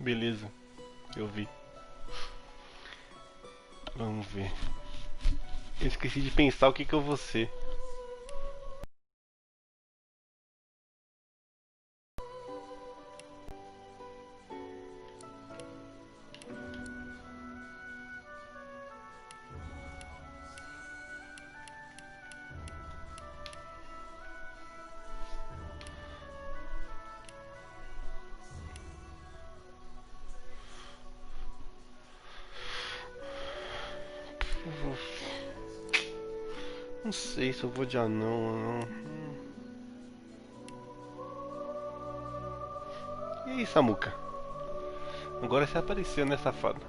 Beleza, eu vi. Vamos ver. Eu esqueci de pensar o que eu vou ser. Não sei se eu vou de anão ou não. E aí, Samuca? Agora você apareceu, né, safado?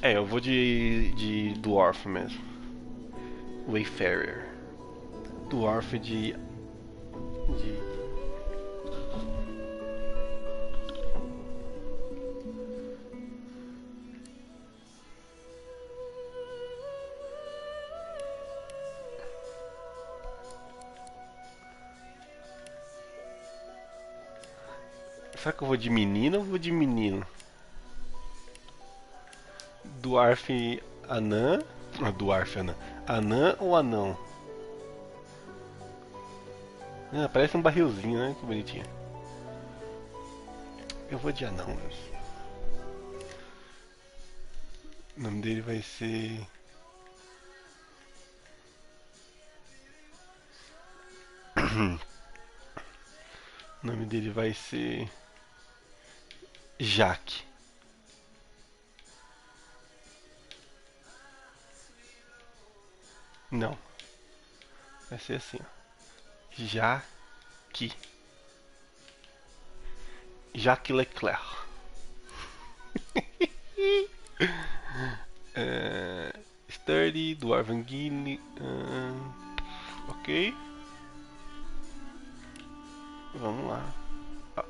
É, eu vou de Dwarf mesmo. Wayfarer. Dwarf de. Será que eu vou de menina ou vou de menino? Dwarf anã. Ah, Dwarf anã. Anã ou anão? Ah, parece um barrilzinho, né? Que bonitinho. Eu vou de anão mesmo. O nome dele vai ser. O nome dele vai ser. Jaque. Não. Vai ser assim, ó. Jaque. Jacques Leclerc. Sturdy, Dwarven Guile. Ok. Vamos lá.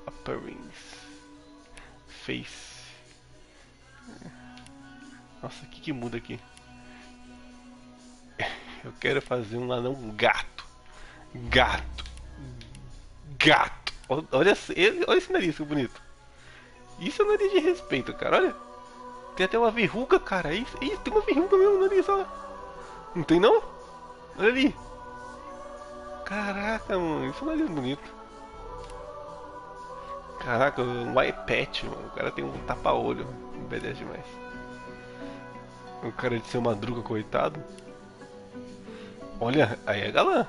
Appearance. Face. Nossa, o que muda aqui? Eu quero fazer um anão gato. Gato. Gato. Olha esse nariz que bonito. Isso é nariz de respeito, cara. Olha. Tem até uma verruga, cara. Isso, tem uma verruga mesmo no nariz, olha. Não tem não? Olha ali. Caraca, mano. Isso é um nariz bonito. Caraca, um eye patch, mano. O cara tem um tapa-olho. Obedece demais. O cara de ser madruga, coitado. Olha, aí é galã.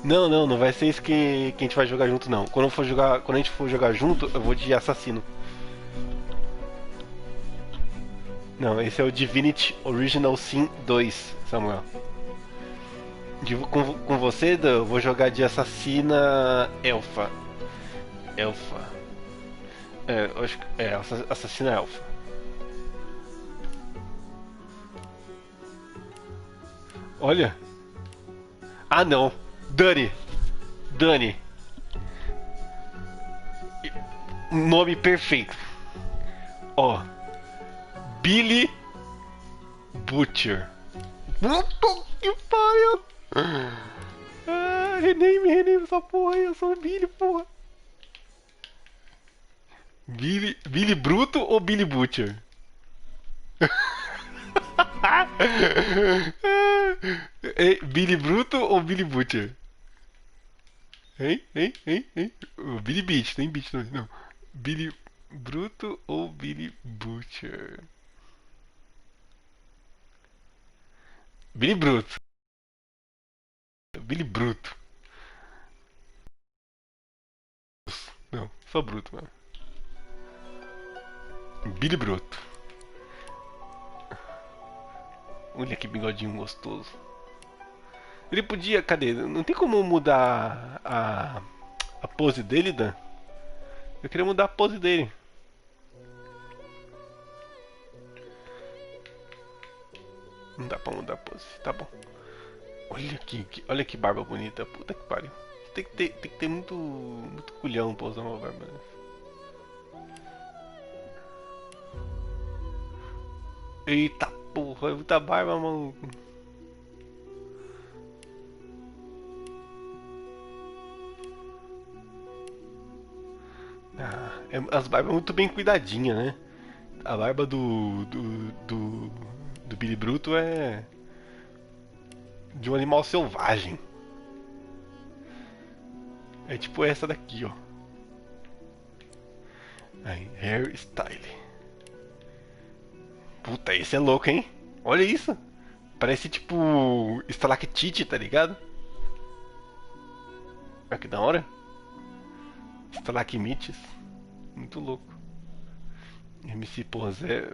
Não vai ser isso que a gente vai jogar junto, não. Quando a gente for jogar junto, eu vou de assassino. Não, esse é o Divinity Original Sin 2, Samuel. Com você, Dan, eu vou jogar de assassina elfa. Elfa. É, eu acho que é assassina elfa. Olha. Ah, não. Dani. Dani. Nome perfeito. Ó. Billy Butcher. Puta que pariu. Rename essa porra aí. Eu sou o Billy, porra. Billy Bruto ou Billy Butcher? Billy Bruto ou Billy Butcher? Hein? O Billy Beat, tem beat também. Não. Billy Bruto ou Billy Butcher? Billy Bruto. Billy Bruto. Não, só Bruto, mano. Billy Bruto. Olha que bigodinho gostoso. Ele podia. Cadê? Não tem como mudar a pose dele, Dan? Eu queria mudar a pose dele. Não dá pra mudar a pose, tá bom. Olha que barba bonita, puta que pariu. Tem que ter muito culhão pra usar uma barba dessa. Eita porra, é muita barba, maluco. As barbas muito bem cuidadinhas, né? A barba do Billy Bruto é de um animal selvagem. É tipo essa daqui, ó. Aí, hairstyle. Puta, esse é louco, hein? Olha isso. Parece tipo estalactite, tá ligado? Olha que da hora. Estalagmites. Muito louco. MC Zé.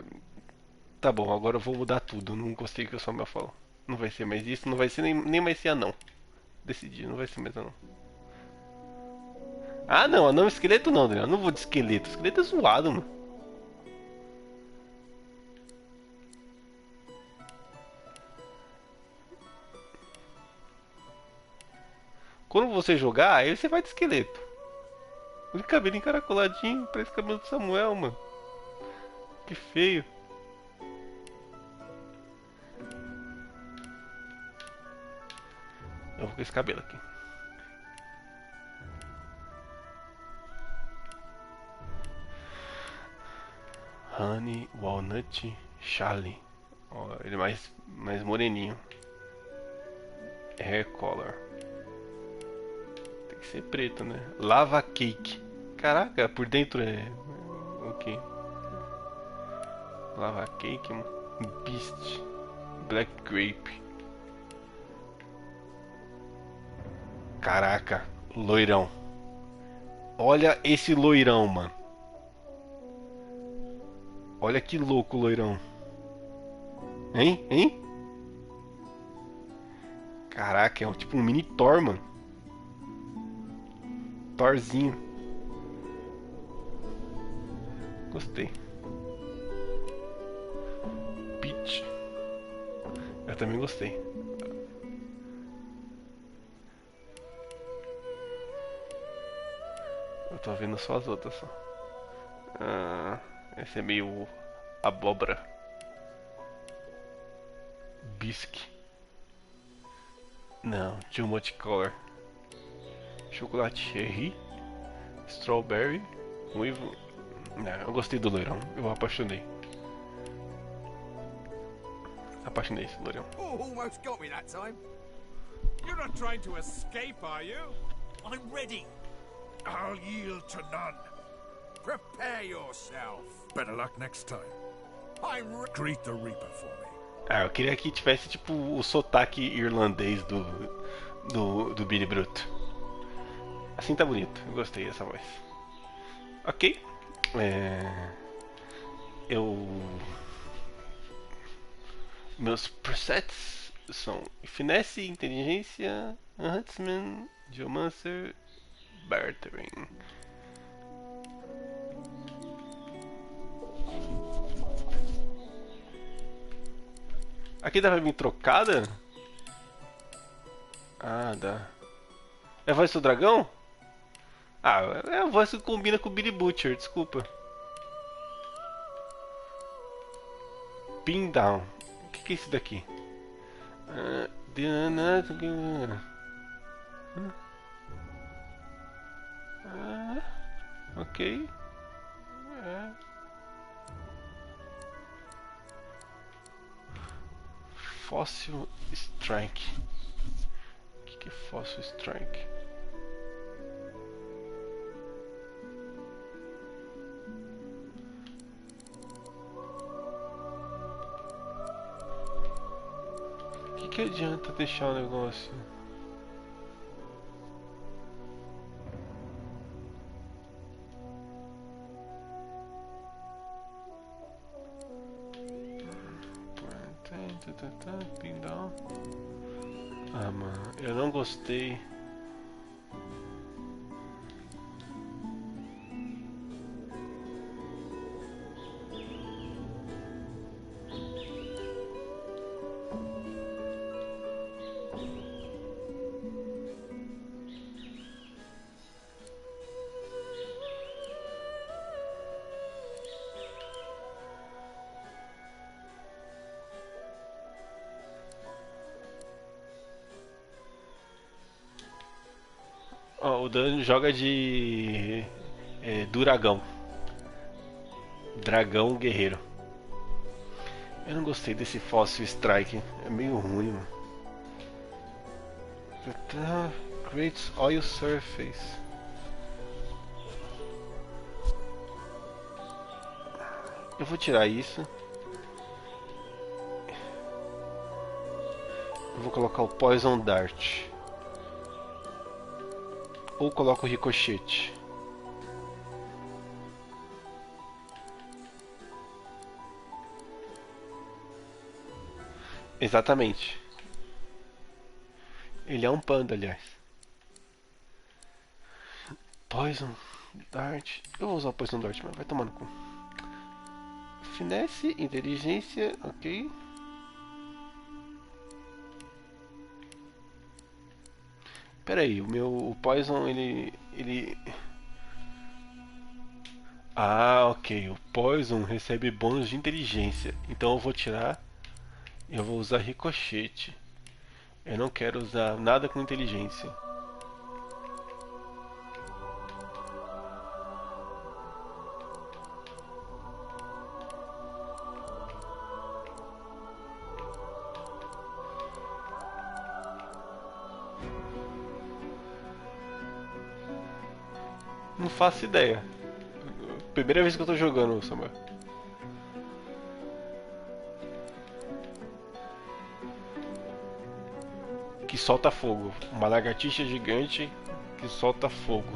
Tá bom, agora eu vou mudar tudo. Não gostei que o Samuel falou. Não vai ser mais isso, não vai ser nem mais ser anão. Decidi, não vai ser mais anão. Ah não, anão esqueleto não, Daniel. Eu não vou de esqueleto. Esqueleto é zoado, mano. Quando você jogar, aí você vai de esqueleto. O cabelo encaracoladinho, parece o cabelo do Samuel, mano. Que feio. Eu vou com esse cabelo aqui. Honey, Walnut, Charlie. Ó, ele é mais moreninho. Hair color. Tem que ser preto, né? Lava cake. Caraca, por dentro é. Ok. Lava cake, mano. Beast. Black grape. Caraca, loirão. Olha esse loirão, mano. Olha que louco o loirão. Hein? Hein? Caraca, é tipo um mini Thor, mano. Thorzinho. Gostei. Peach. Eu também gostei. Eu tô vendo só as outras só. Esse é meio abóbora. Bisque. Não, too much color. Chocolate cherry. Strawberry. Uivo. Não, eu gostei do loirão. Eu apaixonei. Apaixonei esse loirão. Oh, almost got me that time. You're not trying to escape, are you? I'm ready. I'll yield to none. Prepare yourself. Better luck next time. Greet the Reaper for me. Ah, eu queria que tivesse tipo o sotaque irlandês do Billy Bruto. Assim tá bonito, eu gostei dessa voz. Ok. Eu. Meus presets são Finesse, Inteligência, Huntsman, Geomancer, Bartering. Aqui dá pra vir trocada? Ah, dá. É a voz do dragão? Ah, é a voz que combina com o Billy Butcher, desculpa. Pin down. O que é isso daqui? Ok. Fossil Strike. O que é Fossil Strike? O que adianta deixar o negócio? Ah, mano, eu não gostei. Ó, o Dan joga de Duragão. Dragão guerreiro. Eu não gostei desse Fossil Strike. É meio ruim, mano. Creates oil surface. Eu vou tirar isso. Eu vou colocar o Poison Dart. Ou coloco o Ricochete. Exatamente. Ele é um panda, aliás. Poison Dart. Eu vou usar o Poison Dart, mas vai tomar no cu. Finesse, inteligência, ok. Pera aí, o Poison ele. Ah, ok. O Poison recebe bônus de inteligência. Então eu vou tirar. Eu vou usar ricochete. Eu não quero usar nada com inteligência. Não faço ideia. Primeira vez que eu tô jogando, Samuel. Que solta fogo. Uma lagartixa gigante que solta fogo.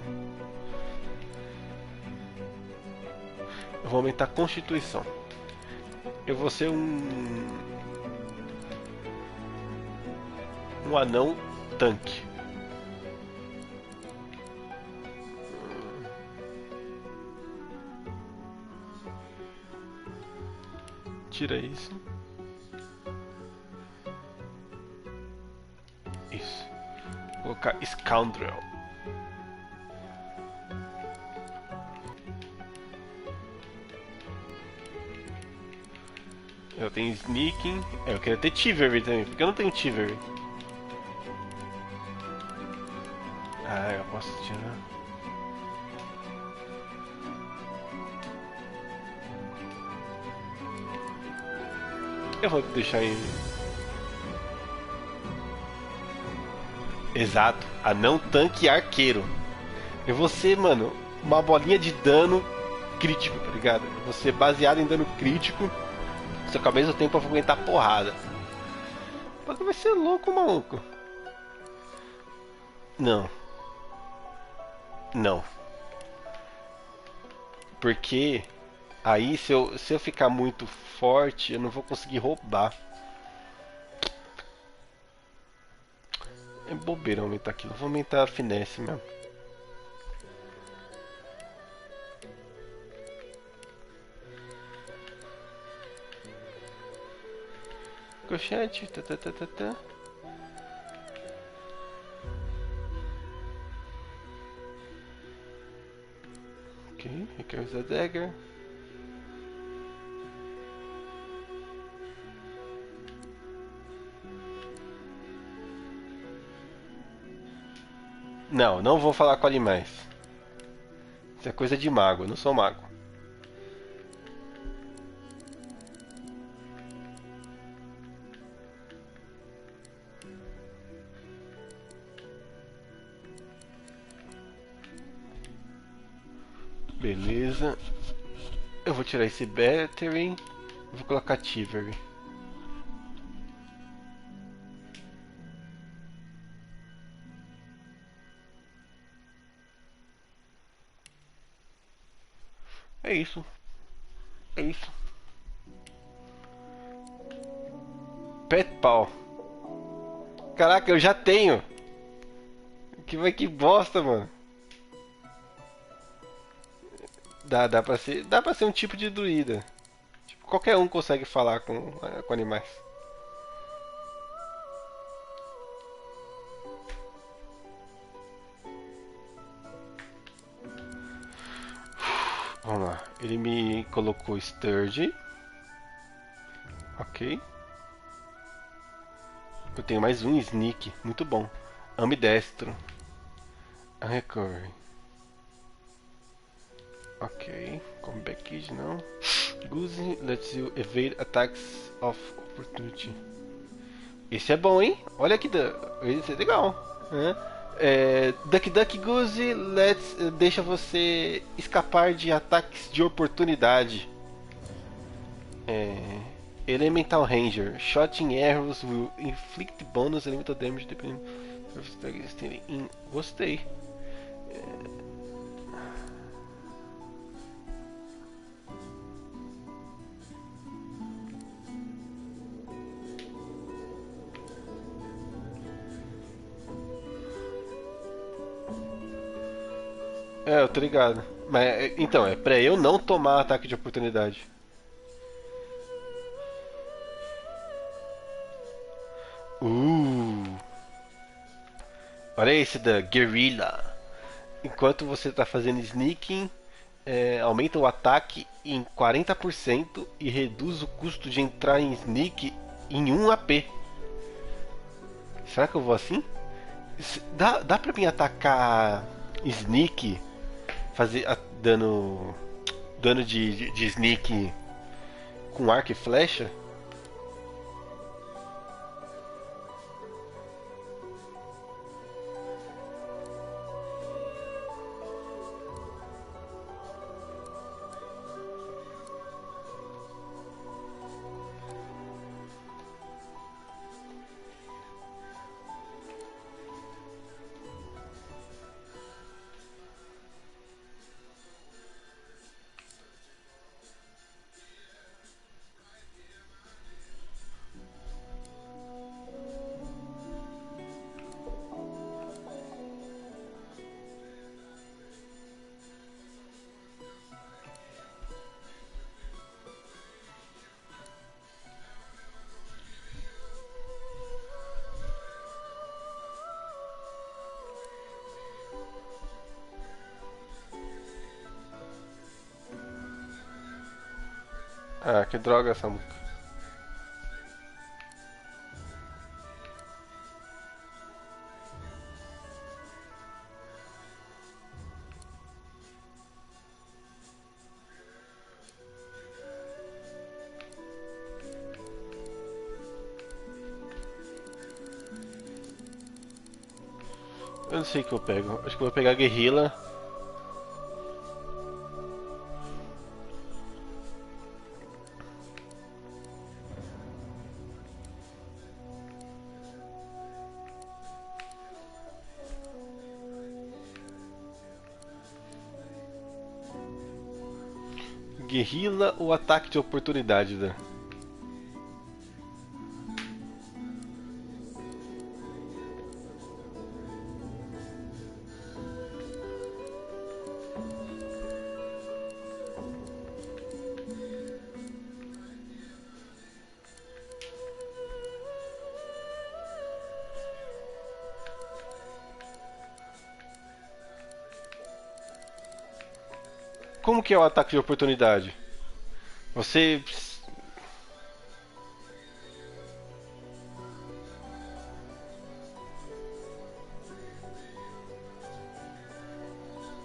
Eu vou aumentar a constituição. Eu vou ser um anão tanque. Tira isso. Isso. Vou colocar Scoundrel. Eu tenho Sneaking. Eu queria ter Tiver também, porque eu não tenho Tiver. Ah, eu posso tirar. Eu vou deixar em. Exato, anão tanque arqueiro. Eu vou ser, mano, uma bolinha de dano crítico, tá ligado? Eu vou ser baseado em dano crítico, só que ao mesmo tempo eu vou aguentar porrada. Porque vai ser louco, maluco. Não. Não. Porque aí se eu ficar muito forte, eu não vou conseguir roubar. É bobeira aumentar aquilo. Eu vou aumentar a finesse mesmo. Cochete, tá. Ok, requires a dagger. Não, não vou falar com animais. Isso é coisa de mago, eu não sou mago. Beleza. Eu vou tirar esse battery. Vou colocar Tiver. É isso. É isso. Pet Paw. Caraca, eu já tenho. Que bosta, mano. Dá pra ser um tipo de druida. Tipo, qualquer um consegue falar com animais. Vamos lá. Ele me colocou Sturge. Ok. Eu tenho mais um Sneak. Muito bom. Ambidestro. Recovery. Ok, comeback kid não. Goose lets you evade attacks of opportunity. Esse é bom, hein? Olha que esse é legal, né? Duck Duck Goose deixa você escapar de ataques de oportunidade. Elemental Ranger. Shooting arrows will inflict bonus elemental damage depending of the target standing in. Gostei. Eu tô ligado. Mas então, é pra eu não tomar ataque de oportunidade. Uh! Olha esse da Guerrilla. Enquanto você está fazendo sneaking, aumenta o ataque em 40% e reduz o custo de entrar em sneak em 1 AP. Será que eu vou assim? Dá pra mim atacar sneak, fazer dano de sneak com arco e flecha? Ah, que droga essa música. Eu não sei o que eu pego. Acho que eu vou pegar a guerrilla. Guerrilla ou ataque de oportunidade, né? Como que é o ataque de oportunidade? Você...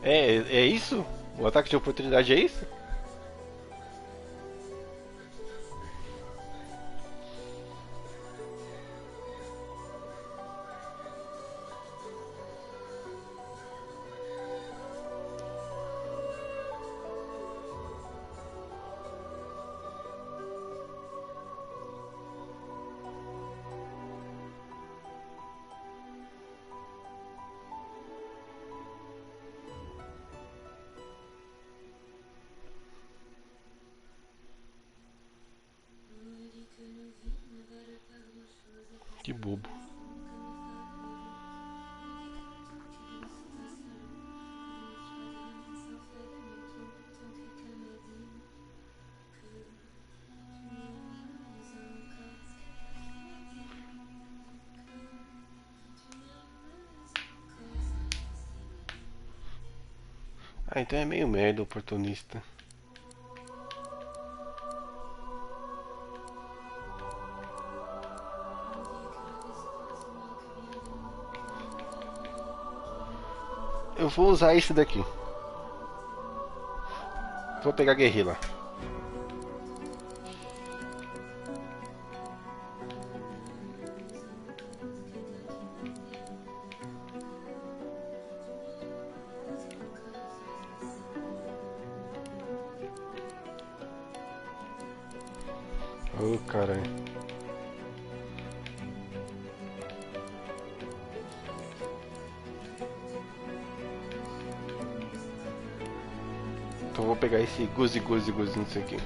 É isso? O ataque de oportunidade é isso? Que bobo. Ah, então é meio merda oportunista. Eu vou usar esse daqui. Vou pegar a guerrilla. Oh, caralho. Então vou pegar esse guzi nisso aqui.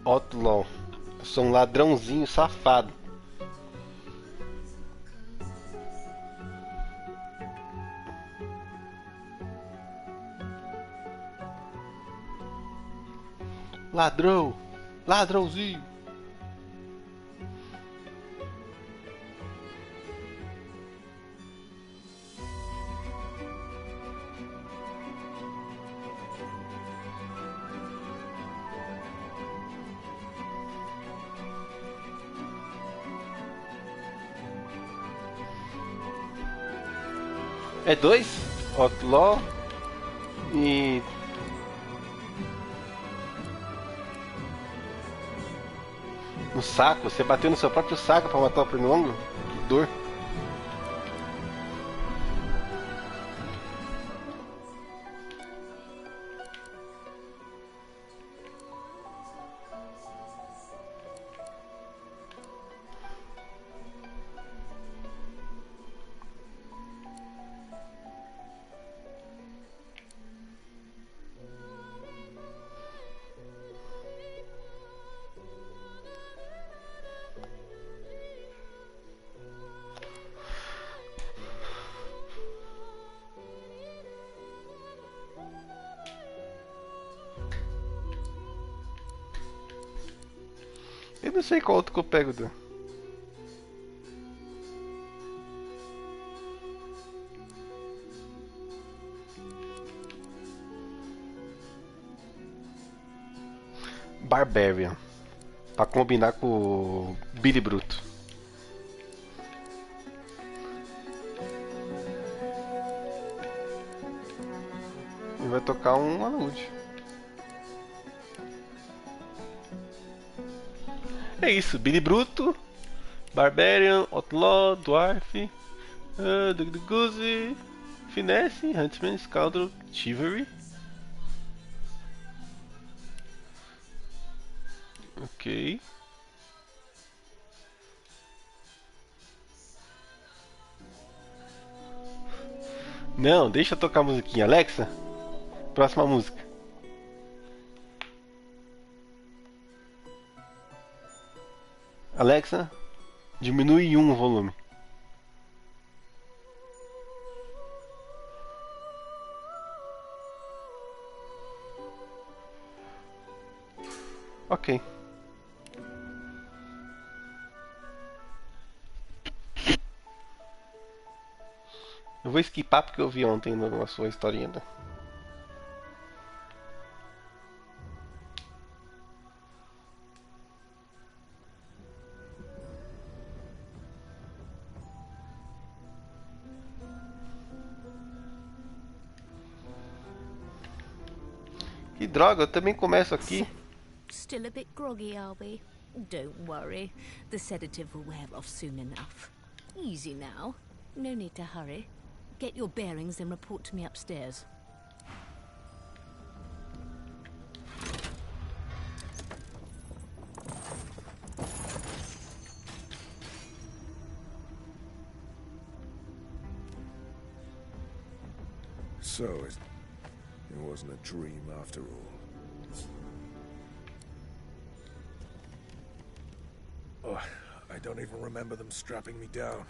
Outlaw. Eu sou um ladrãozinho safado. Ladrão! Ladrãozinho! É 2 Outlaw e no saco, você bateu no seu próprio saco pra matar o pernilongo? Que dor. Eu não sei qual outro que eu pego do... Barbarian. Pra combinar com o Billy Bruto. E vai tocar um alude. É isso, Billy Bruto, Barbarian, Outlaw, Dwarf, Goose, Finesse, Huntsman, Scoundrel, Chivalry. Ok. Não, deixa eu tocar a musiquinha. Alexa, próxima música. Alexa, diminui 1 o volume. Ok. Eu vou skipar porque eu vi ontem na sua historinha. Né? Que droga, eu também começo aqui. Still a bit groggy, are we? Don't worry. The sedative will wear off soon enough. Easy now. No need to hurry. Get your bearings and report to me upstairs. So it wasn't a dream after all. Oh, I don't even remember them strapping me down.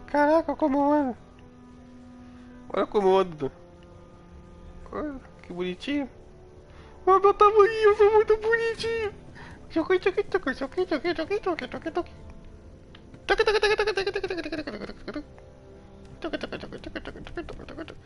Caraca, como eu ando. Olha como eu ando. Olha, que bonitinho. Olha meu tamanho, eu sou muito bonitinho. Choque, choque, choque, choque, choque, choque, choque, choque, choque. Toque, toque, toque, toque, toque, toque, toque, toque, toque, toque, toque. Toque, toque, toque, toque, toque, toque, toque, toque, toque.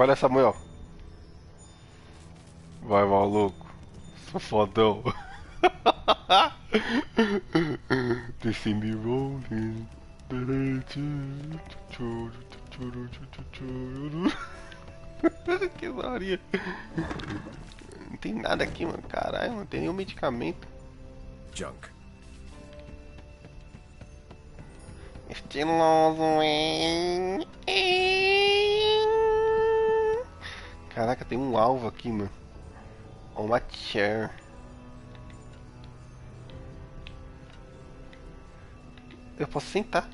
Olha, Samuel. Vai, maluco. Sou fodão. Desce me rolling. Que zaria. Não tem nada aqui, mano. Caralho, não tem nenhum medicamento. Junk. Estiloso, hein? Caraca, tem um alvo aqui, mano. Uma chair. Eu posso sentar.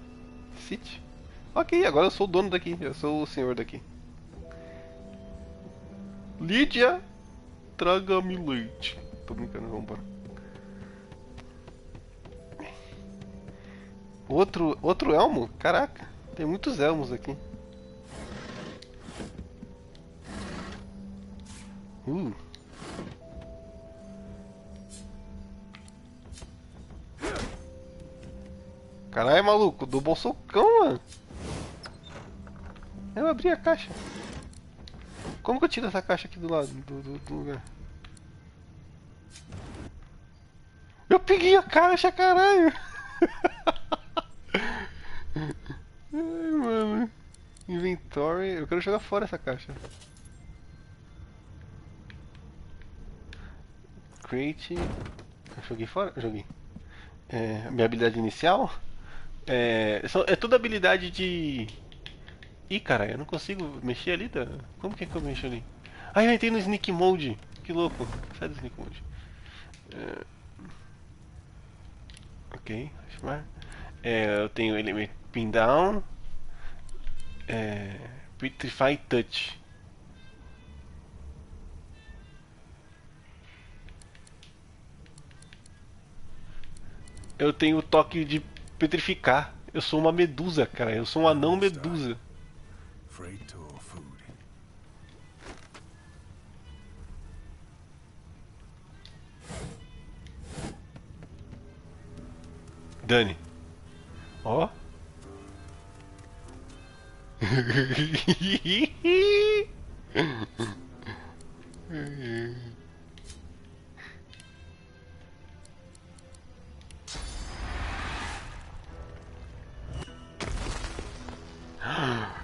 Sit. Ok, agora eu sou o dono daqui. Eu sou o senhor daqui. Lídia, traga-me leite. Tô brincando, vambora. Outro elmo? Caraca, tem muitos elmos aqui. Caralho, maluco, do bolsocão, mano. Eu abri a caixa. Como que eu tiro essa caixa aqui do lado do lugar? Eu peguei a caixa, caralho. Ai, mano. Inventory. Eu quero jogar fora essa caixa. Crate. Eu joguei fora? Joguei. Minha habilidade inicial? É toda habilidade de... Ih, caralho, eu não consigo mexer ali, tá? Como que é que eu mexo ali? Ah, eu entrei no Sneak Mode. Que louco. Sai do Sneak Mode. Ok, eu tenho Element Pin Down. Petrify Touch. Eu tenho o toque de petrificar. Eu sou uma medusa, cara. Eu sou um anão medusa. Freight or food? Dani. Ó.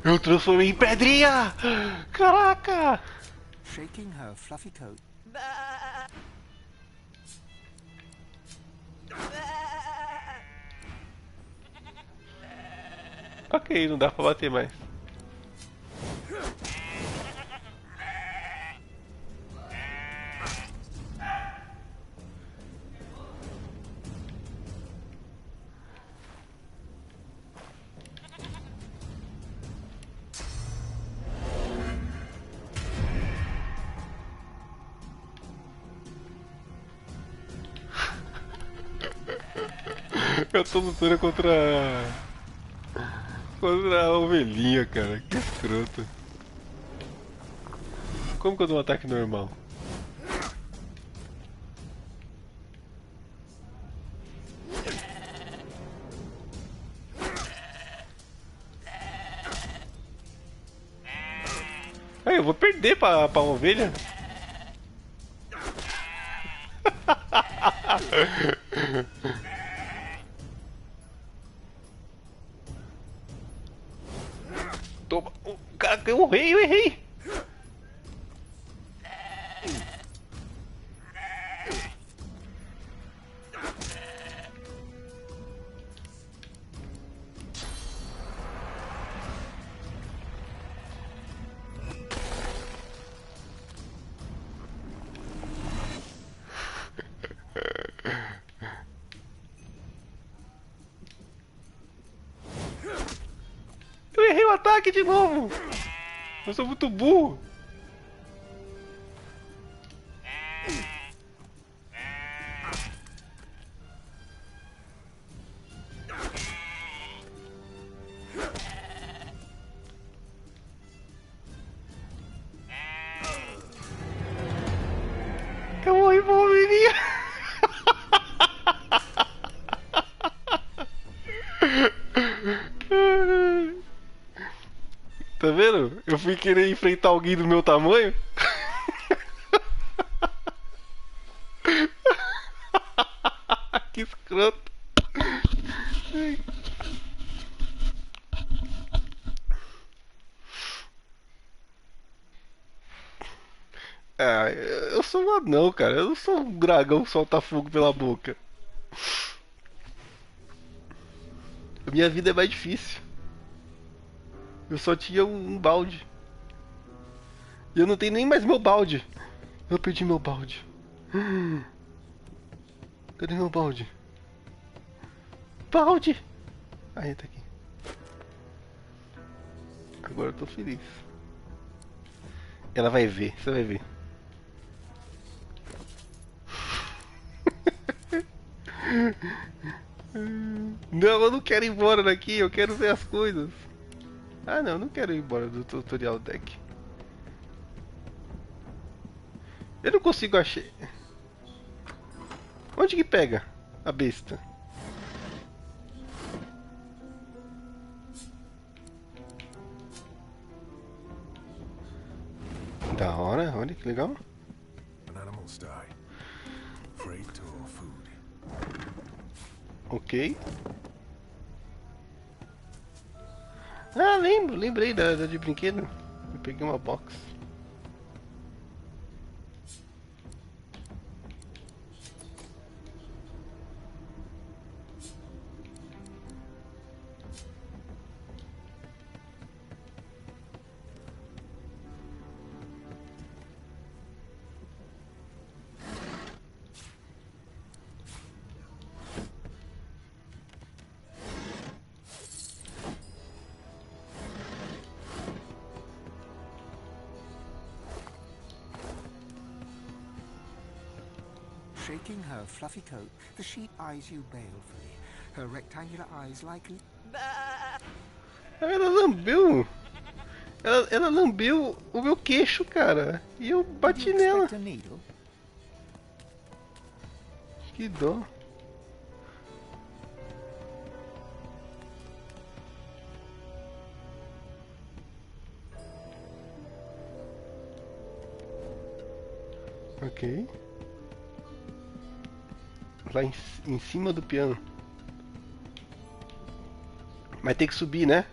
Eu transformei em pedrinha! Caraca! Shaking her fluffy coat. Ok, não dá pra bater mais. Eu tô lutando contra a ovelhinha, cara. Que escroto. Como que eu dou um ataque normal? Aí, eu vou perder pra ovelha. Toma. Cara, eu errei. Eu errei o ataque de novo. Eu sou muito burro. Tá vendo? Eu fui querer enfrentar alguém do meu tamanho. Que escroto. Ah, eu sou um anão, cara. Eu não sou um dragão que solta fogo pela boca. Minha vida é mais difícil. Eu só tinha um balde. E eu não tenho nem mais meu balde. Eu perdi meu balde. Cadê meu balde? Balde! Aí, tá aqui. Agora eu tô feliz. Ela vai ver, você vai ver. Não, eu não quero ir embora daqui, eu quero ver as coisas. Ah não, eu não quero ir embora do tutorial deck. Eu não consigo achar. Onde que pega a besta? Da hora, olha que legal. An animal's die. Freight or food. Ok. Ah, lembrei da de brinquedo. Eu peguei uma box. Shaking her fluffy coat, the sheep eyes you balefully. Her rectangular eyes like... Ela lambeu. Ela lambeu o meu queixo, cara. E eu Did bati you nela. expect a needle? Que dó. Ok. Lá em cima do piano. Mas tem que subir, né?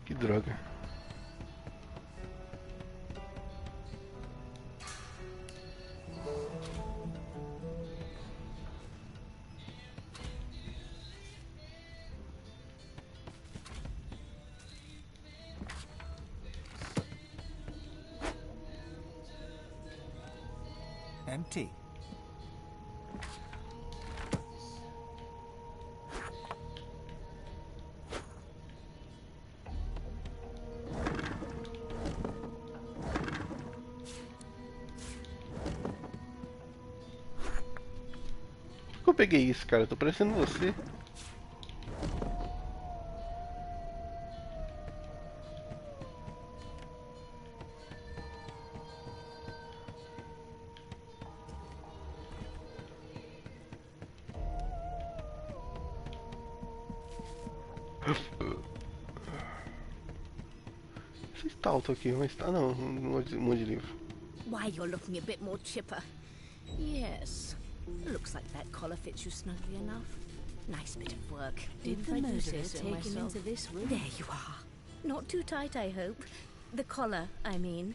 Que droga. Empty. Por que eu peguei isso, cara? Eu tô parecendo você. Esse stalto aqui, mas está não, um monte de livro. Why, you're looking a bit more chipper. Yes. Looks like that collar fits you snugly enough. Nice bit of work. Did the murderer take him into this room? There you are. Not too tight, I hope. The collar, I mean.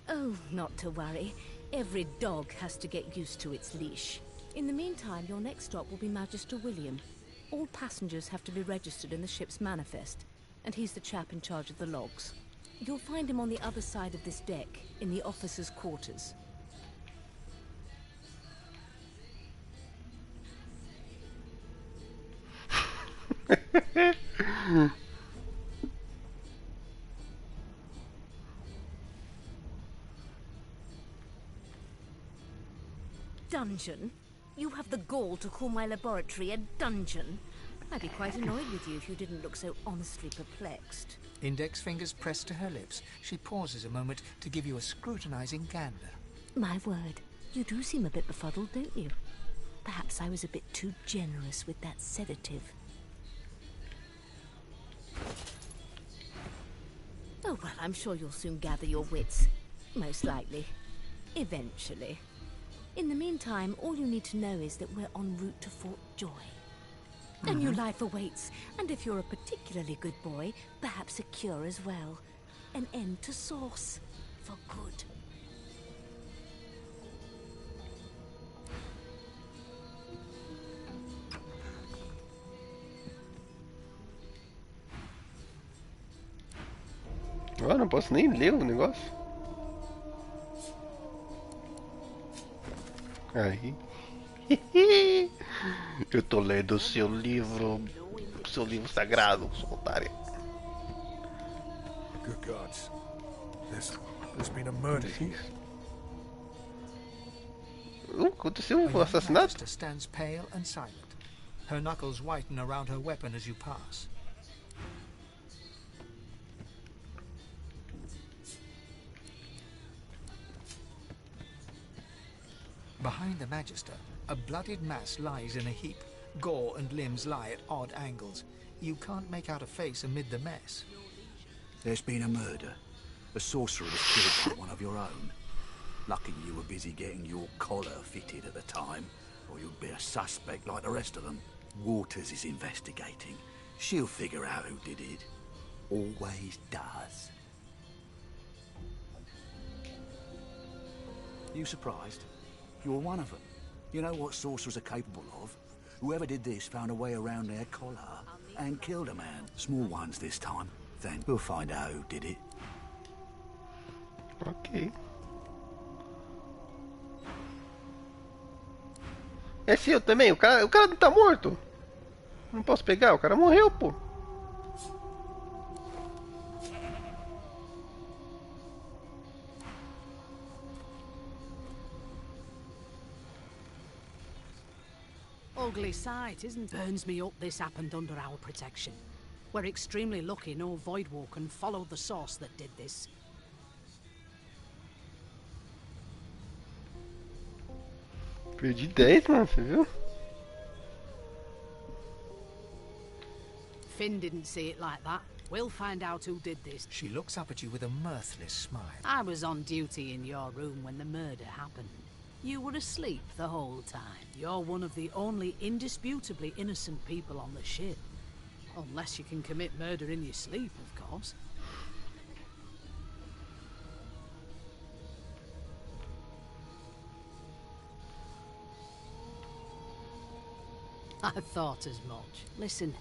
Oh, not to worry. Every dog has to get used to its leash. In the meantime, your next stop will be Magister William. All passengers have to be registered in the ship's manifest, and he's the chap in charge of the logs. You'll find him on the other side of this deck, in the officers' quarters. Dungeon? You have the gall to call my laboratory a dungeon? I'd be quite annoyed with you if you didn't look so honestly perplexed. Index fingers pressed to her lips, she pauses a moment to give you a scrutinizing gander. My word, you do seem a bit befuddled, don't you? Perhaps I was a bit too generous with that sedative. Oh, well, I'm sure you'll soon gather your wits. Most likely. Eventually. In the meantime, all you need to know is that we're en route to Fort Joy. A new life awaits, and if you're a particularly good boy, perhaps a cure as well. An end to sauce. For good. Eu não posso nem ler o negócio. Aí. Eu tô lendo o seu livro sagrado, sua otária. Good gods. There's been a murder here. Aconteceu A um young assassinato? magister stands pale and silent. Her knuckles whiten around her weapon as you pass. Behind the magister, a bloodied mass lies in a heap. Gore and limbs lie at odd angles. You can't make out a face amid the mess. There's been a murder. A sorcerer was killed by one of your own. Lucky you were busy getting your collar fitted at the time, or you'd be a suspect like the rest of them. Waters is investigating. She'll figure out who did it. Always does. You surprised? You're one of them. You know what sorcerers are capable of? Whoever did this found a way around their collar and killed a man. Small ones this time. Then we'll find out who did it. Ok. É seu também? O cara não tá morto? Não posso pegar? O cara morreu, pô. Ugly sight, isn't it? Burns me up this happened under our protection. We're extremely lucky no Voidwalker followed the source that did this. Perdi 10, mano, você viu? Finn didn't see it like that. We'll find out who did this. She looks up at you with a mirthless smile. I was on duty in your room when the murder happened. You were asleep the whole time. You're one of the only indisputably innocent people on the ship. Unless you can commit murder in your sleep, of course. I thought as much. Listen,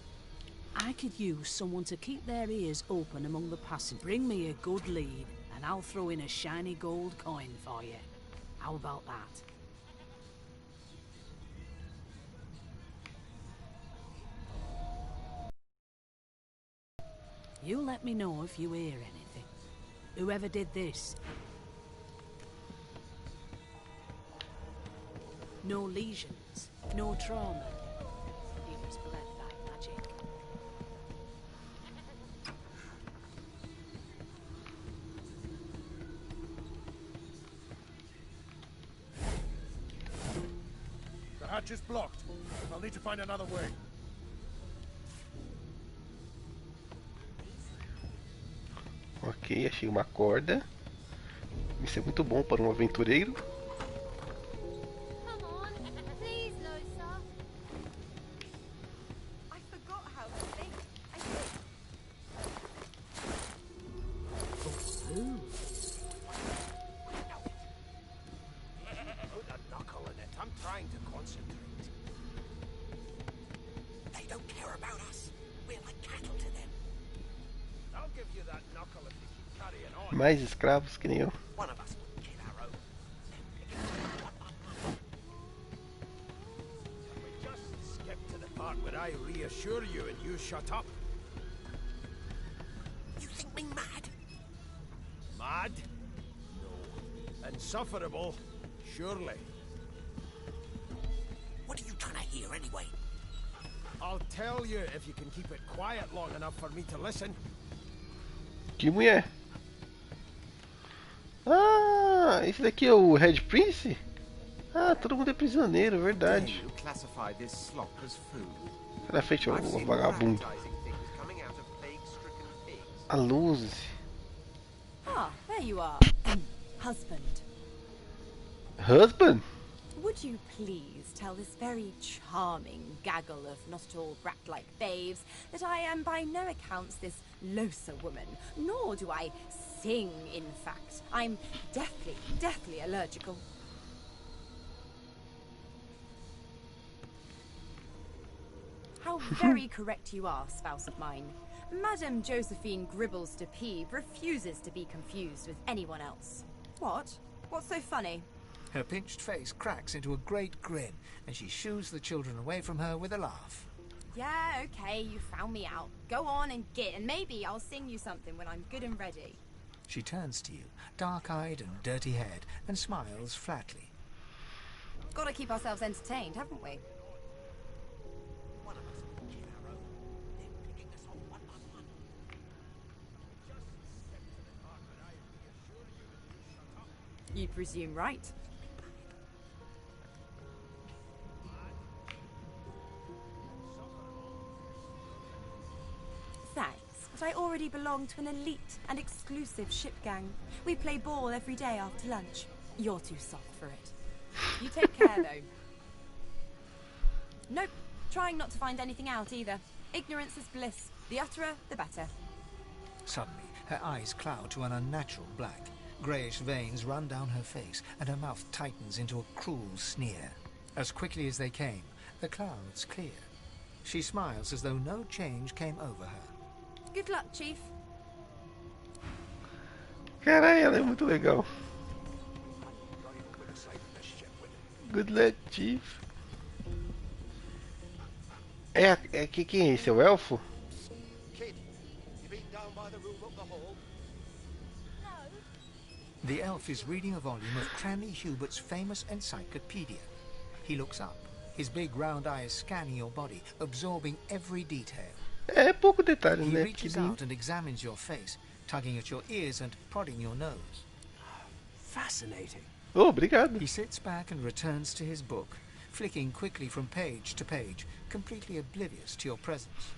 I could use someone to keep their ears open among the passengers. Bring me a good lead, and I'll throw in a shiny gold coin for you. How about that? You let me know if you hear anything. Whoever did this. No lesions, no trauma. He was bled by magic. The hatch is blocked. I'll need to find another way. Ok, achei uma corda. Isso é muito bom para um aventureiro. Come on, please, Losa. I forgot how to think. Put a knuckle in it. I'm trying to concentrate. They don't care about us. We're like cattle to them. I'll give you that knuckle if you keep carrying on. Mais escravos que nem eu. One of us will kill our own. We just skip to the part where I reassure you and you shut up. You think me mad? Mad? No. Insufferable? Surely. What are you trying to hear anyway? I'll tell you if you can keep it quiet long enough for me to listen. Que mulher? Ah, esse daqui é o Red Prince? Ah, todo mundo é prisioneiro, verdade. You classify this slop as food? Na frente I've o seen vagabundo. appetizing things coming out of plague-stricken pigs. A luz. Ah, there you are. Husband. Husband? Would you please tell this very charming gaggle of not-at-all brat-like babes that I am by no accounts this loser woman, nor do I sing, in fact. I'm deathly allergical. How very correct you are, spouse of mine. Madame Josephine Gribbles de Peeb refuses to be confused with anyone else. What? What's so funny? Her pinched face cracks into a great grin, and she shoos the children away from her with a laugh. Yeah, okay, you found me out. Go on and git, and maybe I'll sing you something when I'm good and ready. She turns to you, dark-eyed and dirty-haired, and smiles flatly. Gotta keep ourselves entertained, haven't we? You presume right. Thanks, but I already belong to an elite and exclusive ship gang. We play ball every day after lunch. You're too soft for it. You take care, though. Nope, trying not to find anything out either. Ignorance is bliss. The utterer, the better. Suddenly, her eyes cloud to an unnatural black. Greyish veins run down her face, and her mouth tightens into a cruel sneer. As quickly as they came, the clouds clear. She smiles as though no change came over her. Good luck, Chief. Caralho, ela é muito legal. Good luck, Chief. Quem é esse? É o elfo? Kid, you been down by the room up the hall? The elf is reading a volume of Cranley Hubert's famous encyclopedia. He looks up, his big round eyes scanning your body, absorbing every detail. É pouco detalhe, He né? reaches out and examines your face, tugging at your ears and prodding your nose. Fascinating. Oh, obrigado. He sits back and returns to his book, flicking quickly from page to page, completely oblivious to your presence.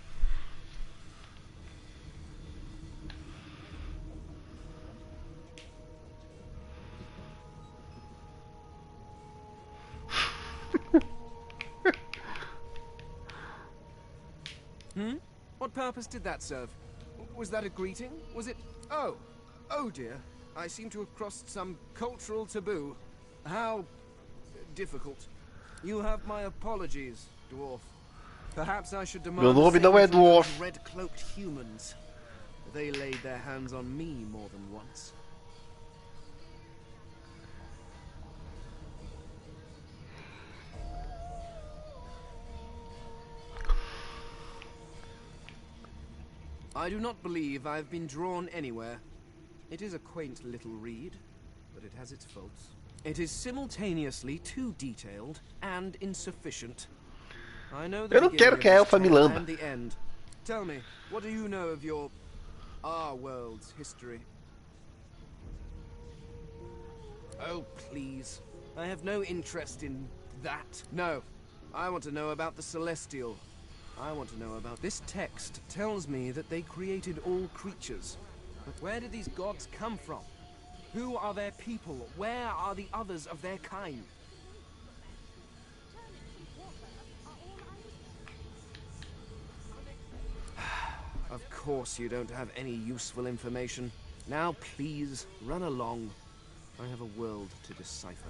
What purpose did that serve? Was that a greeting? Was it... Oh dear. I seem to have crossed some cultural taboo. How... difficult. You have my apologies, dwarf. Perhaps I should demand Meu nome não é dwarf. red-cloaked humans. They laid their hands on me more than once. I do not believe I've been drawn anywhere. It is a quaint little read, but it has its faults. It is simultaneously too detailed and insufficient. I know the Eu não quero que a elfa me lamba. and the end. Tell me, what do you know of our world's history? Oh, please. I have no interest in that. No. I want to know about the Celestial. I want to know about... This text tells me that they created all creatures. But where did these gods come from? Who are their people? Where are the others of their kind? Of course you don't have any useful information. Now please, run along. I have a world to decipher.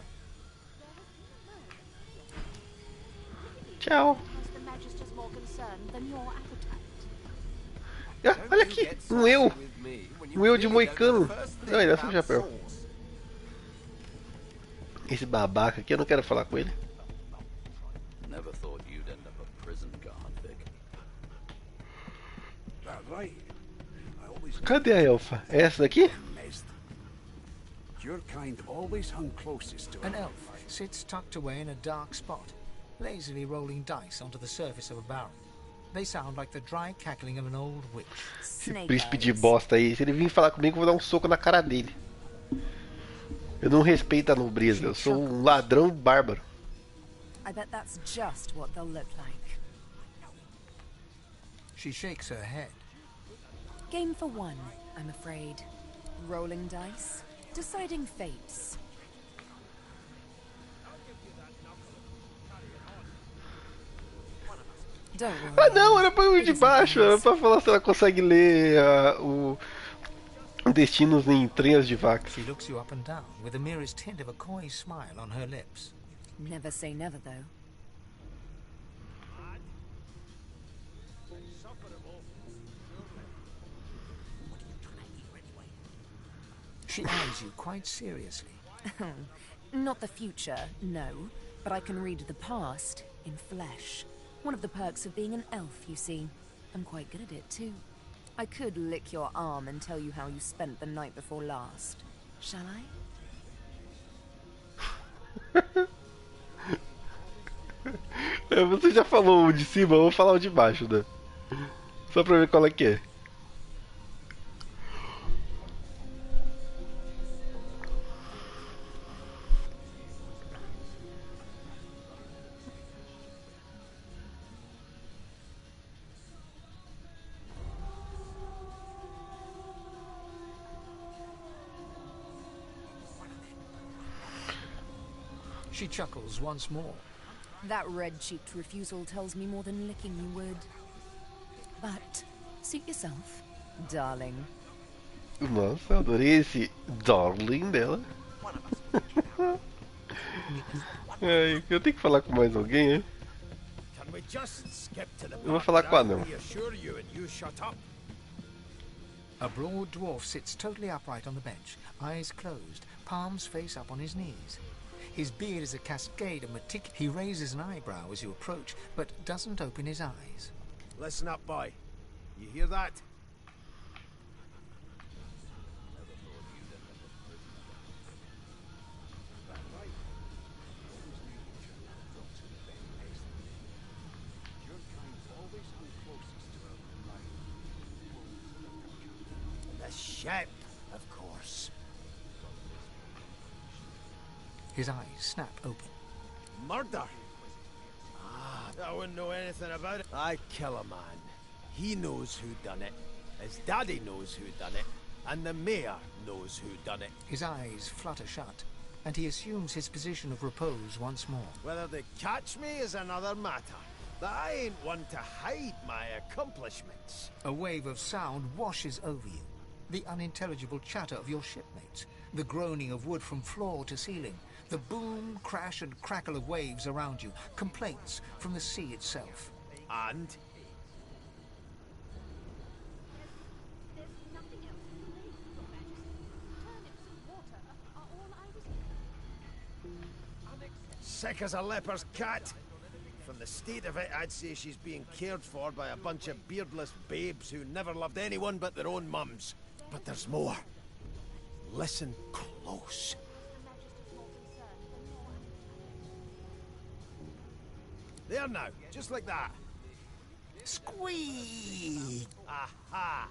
Tchau. Was the Magister's more concerned than your appetite? Ah, olha aqui, um eu de moicano. Não, ele é só um chapéu. Esse babaca aqui, eu não quero falar com ele. Never thought you'd end up a prison guard, Vic. That right. I always Cadê a elfa? É essa daqui? amazed. Your kind always hung closest to An her. elf sits tucked away in a dark spot, lazily rolling dice onto the surface of a barrel. They sound like the dry cackling of an old witch. Esse príncipe de bosta aí, se ele vir falar comigo, eu vou dar um soco na cara dele. Eu não respeito a nobreza, eu sou um ladrão bárbaro. I bet that's just what they'll look like. She shakes her head. Game for one, I'm afraid. Rolling dice, deciding fates. Don't worry. Ah não, era pra eu ir de baixo, era pra falar se ela consegue ler o destinos em trens de vaca. She looks you up and down with the merest hint of a coy smile on her lips. Never say never, though. She eyes you quite seriously. Not the future, no, but I can read the past in flesh. One of the perks of being an elf, you see. I'm quite good at it, too. I could lick your arm and tell you how you spent the night before last. Shall I? Você já falou o de cima, eu vou falar o de baixo, né? Só pra ver qual é que é. She chuckles once more. That red-cheeked refusal tells me more than licking you would. But, suit yourself, darling. Nossa, eu adorei esse darling dela. É, eu tenho que falar com mais alguém, hein? Eu vou falar com a anão. A broad dwarf sits totally upright on the bench, eyes closed, palms face up on his knees. His beard is a cascade of meticulous. He raises an eyebrow as you approach, but doesn't open his eyes. Listen up, boy. You hear that? The ship, of course. His eyes snap open. Murder? Ah, I wouldn't know anything about it. I kill a man. He knows who done it. His daddy knows who done it. And the mayor knows who done it. His eyes flutter shut, and he assumes his position of repose once more. Whether they catch me is another matter. But I ain't one to hide my accomplishments. A wave of sound washes over you. The unintelligible chatter of your shipmates, the groaning of wood from floor to ceiling, the boom, crash and crackle of waves around you, complaints from the sea itself. And? Sick as a leper's cat. From the state of it, I'd say she's being cared for by a bunch of beardless babes who never loved anyone but their own mums. But there's more. Listen close. There now, just like that. Squeak! Aha!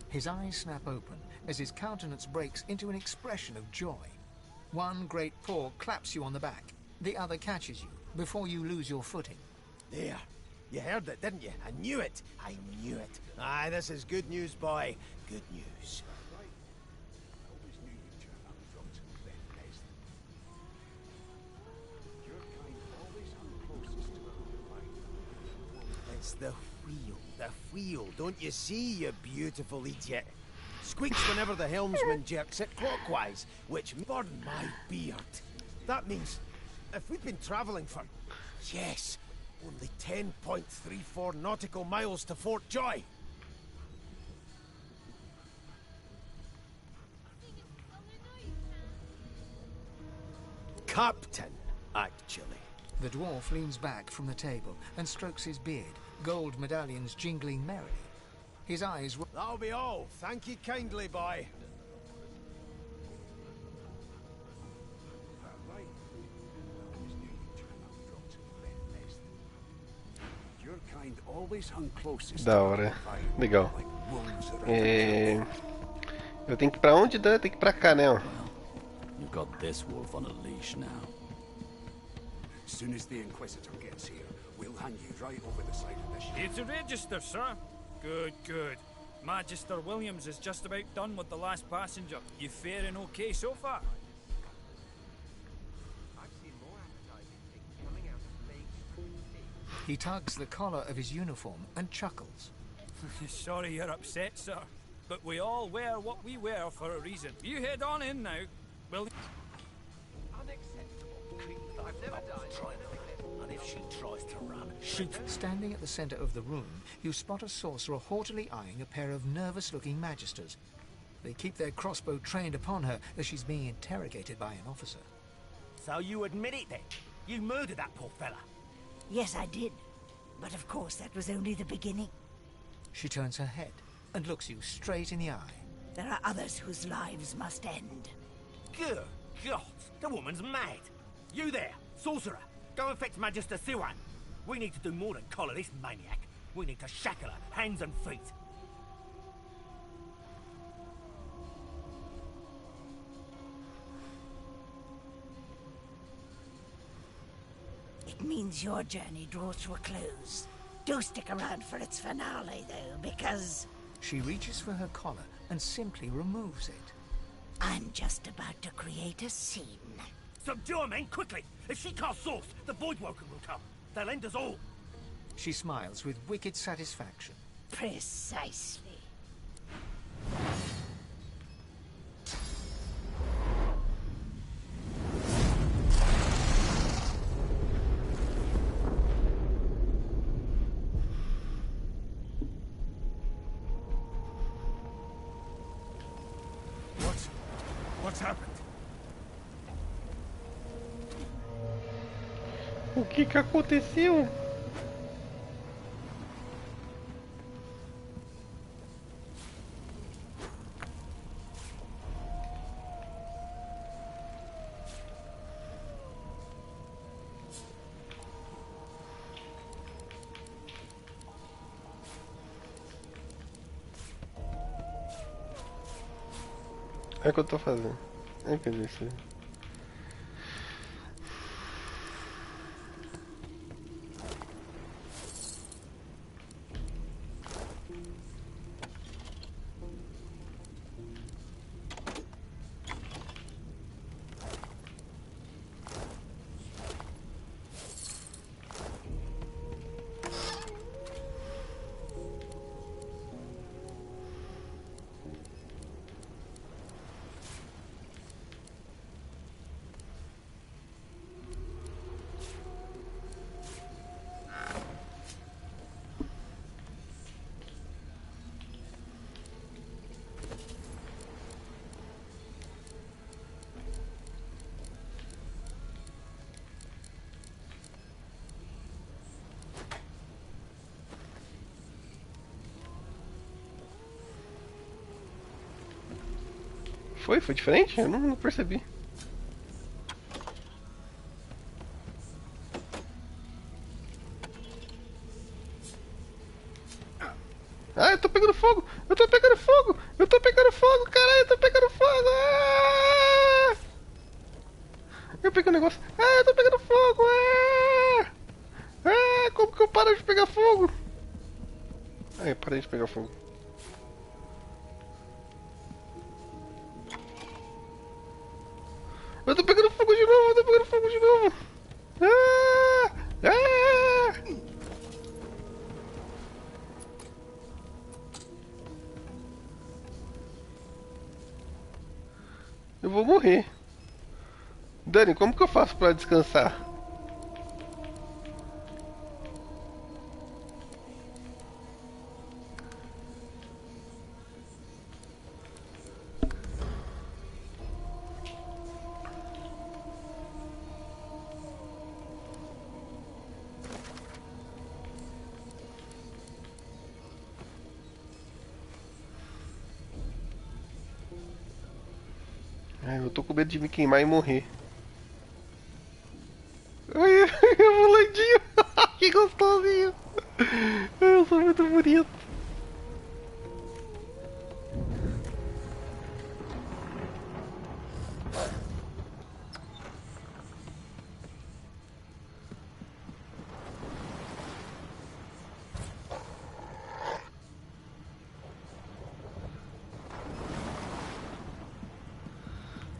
His eyes snap open as his countenance breaks into an expression of joy. One great paw claps you on the back. The other catches you before you lose your footing. There. You heard it, didn't you? I knew it. I knew it. Aye, this is good news, boy. Good news. It's the wheel. The wheel. Don't you see, you beautiful idiot? Squeaks whenever the helmsman jerks it clockwise, which, pardon my beard. That means, if we've been travelling for, yes, only 10.34 nautical miles to Fort Joy. Captain, actually. The dwarf leans back from the table and strokes his beard, gold medallions jingling merrily. His eyes... That'll be all. Thank you kindly, boy. Da hora. Legal. Eu tenho que ir pra onde, Dan? Eu tenho que ir pra cá, né? Ó. You've got this wolf on a leash now. As soon as the Inquisitor gets here, we'll hand you right over the side of the ship. It's a register, sir. Good, good. Magister Williams is just about done with the last passenger. You faring okay so far? He tugs the collar of his uniform and chuckles. Sorry you're upset, sir. But we all wear what we wear for a reason. You head on in now. Will And if she tries to run, shoot. Standing at the center of the room, you spot a sorcerer haughtily eyeing a pair of nervous-looking magisters. They keep their crossbow trained upon her as she's being interrogated by an officer. So you admit it then? You murdered that poor fella? Yes, I did. But of course, that was only the beginning. She turns her head and looks you straight in the eye. There are others whose lives must end. Good God, the woman's mad. You there, sorcerer, go and fetch Magister Siwan. We need to do more than collar this maniac. We need to shackle her, hands and feet. It means your journey draws to a close. Do stick around for its finale, though, because... She reaches for her collar and simply removes it. I'm just about to create a scene. Subdue her, men, quickly! If she casts source, the Voidwoken will come. They'll end us all. She smiles with wicked satisfaction. Precisely. What's happened? O que aconteceu? É o que eu tô fazendo. É que isso. Foi? Foi diferente? Eu não percebi. Ah, eu tô pegando fogo! Eu tô pegando fogo! Eu tô pegando fogo, caralho! Eu tô pegando fogo! Ah! Eu peguei um negócio. Ah, eu tô pegando fogo! Ah! Ah, como que eu paro de pegar fogo? Ah, eu parei de pegar fogo. Eu tô pegando fogo de novo, eu tô pegando fogo de novo. Ah! Ah! Eu vou morrer. Dani, como que eu faço pra descansar? Ai, eu tô com medo de me queimar e morrer. Ai, o molandinho. Que gostosinho. bonito.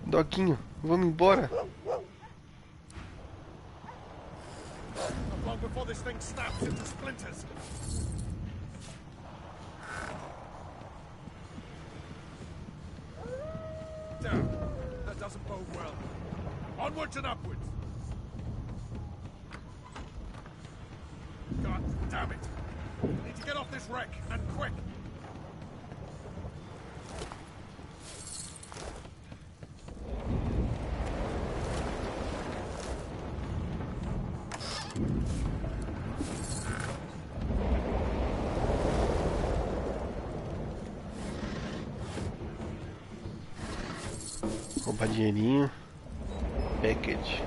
Doguinho, vamos embora. Not long before this thing snaps into splinters. Down. That doesn't bode well. Onwards and upwards. God damn it. We need to get off this wreck, and quick. Roubar dinheirinho. Package.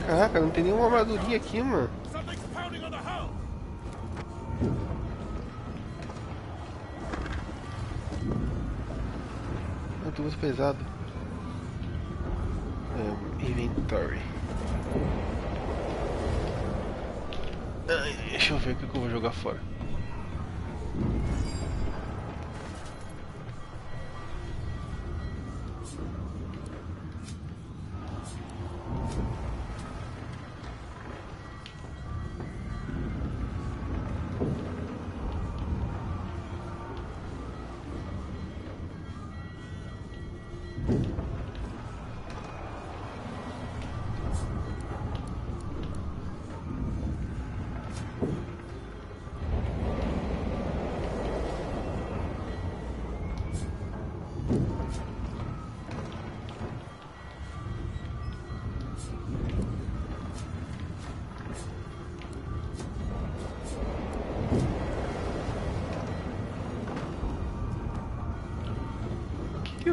Caraca, não tem nenhuma armadurinha aqui, mano. Something's pounding on the hull. Eu tô muito pesado. Inventory. Ai, deixa eu ver o que eu vou jogar fora.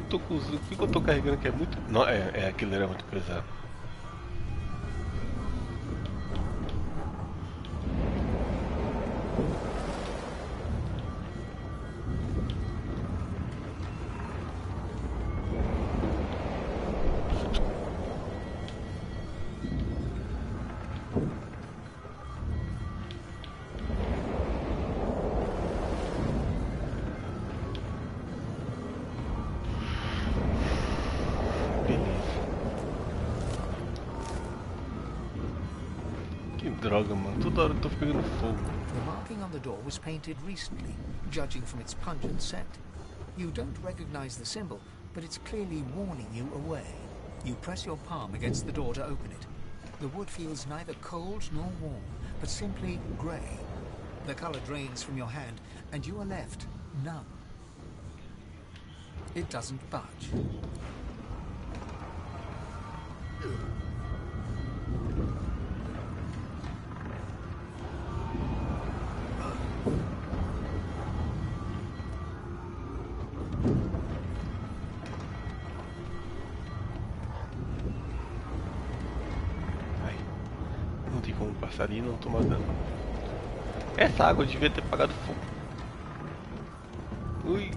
O que eu tô carregando aqui é muito. Não, aquilo era muito pesado. Droga, mano. Toda hora eu tô pegando fogo. The marking on the door was painted recently, judging from its pungent scent. You don't recognize the symbol, but it's clearly warning you away. You press your palm against the door to open it. The wood feels neither cold nor warm, but simply grey. The color drains from your hand, and you are left numb. It doesn't budge. Ali não toma dano. Essa água eu devia ter apagado fogo. Ui.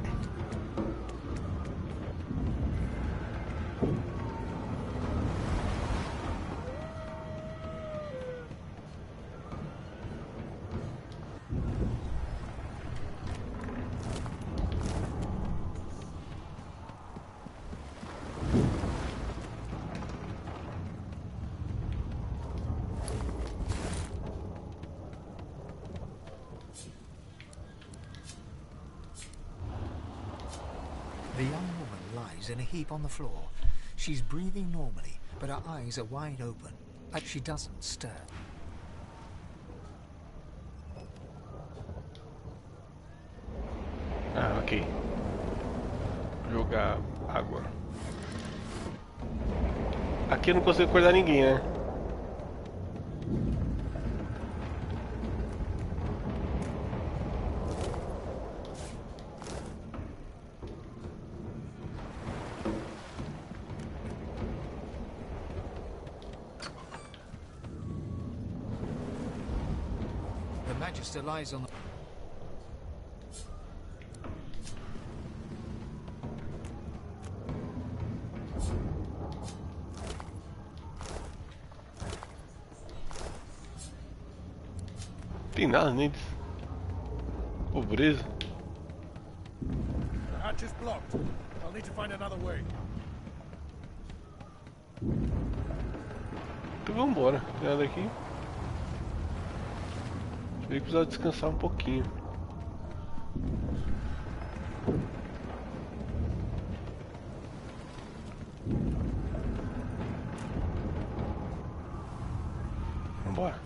The young woman lies in a heap on the floor. She's breathing normally, but her eyes are wide open, and she doesn't stir. Ah, ok. Jogar água. Aqui eu não consigo acordar ninguém, né? Magister lies on the... Tem nada neles. Pobreza. The hatch is blocked. I'll need to find another way. Então vambora. Tem nada aqui. Eu ia precisar descansar um pouquinho. Vambora.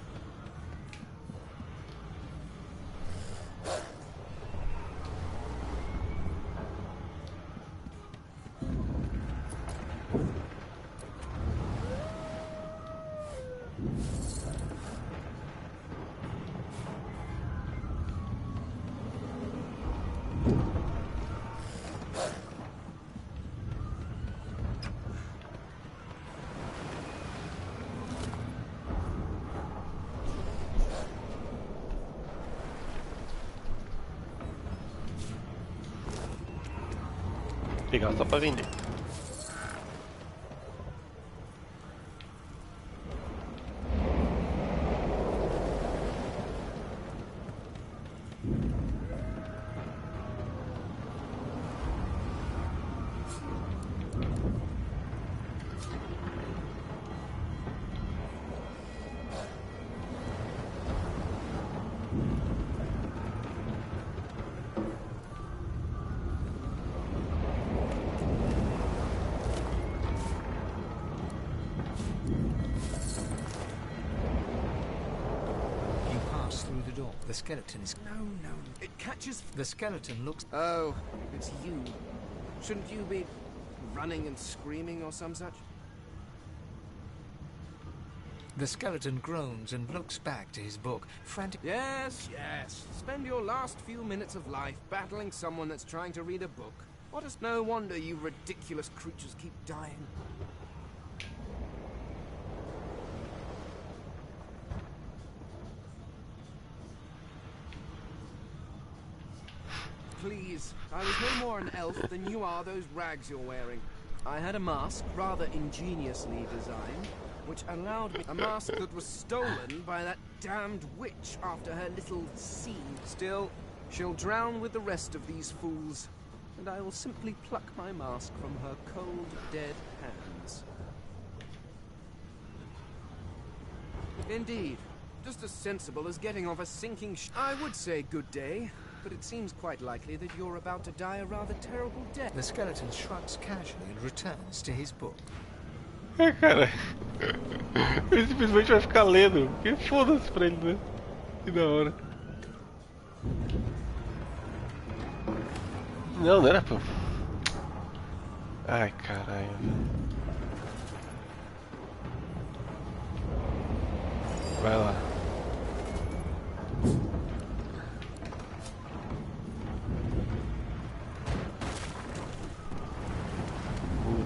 Pegar só pra vender. The skeleton is... No. It catches... The skeleton looks... Oh, it's you. Shouldn't you be running and screaming or some such? The skeleton groans and looks back to his book, frantic... Yes. Spend your last few minutes of life battling someone that's trying to read a book. What is... No wonder you ridiculous creatures keep dying. Please, I was no more an elf than you are those rags you're wearing. I had a mask, rather ingeniously designed, which allowed me... A mask that was stolen by that damned witch after her little scene. Still, she'll drown with the rest of these fools, and I will simply pluck my mask from her cold, dead hands. Indeed, just as sensible as getting off a sinking I would say good day. But it seems quite likely that you're about to die a rather terrible death. The skeleton shrugs casually and returns to his book. É, cara. Ele simplesmente vai ficar lendo. Que foda-se pra ele, né? Que da hora. Não era, pô. Ai, caralho. Vai lá.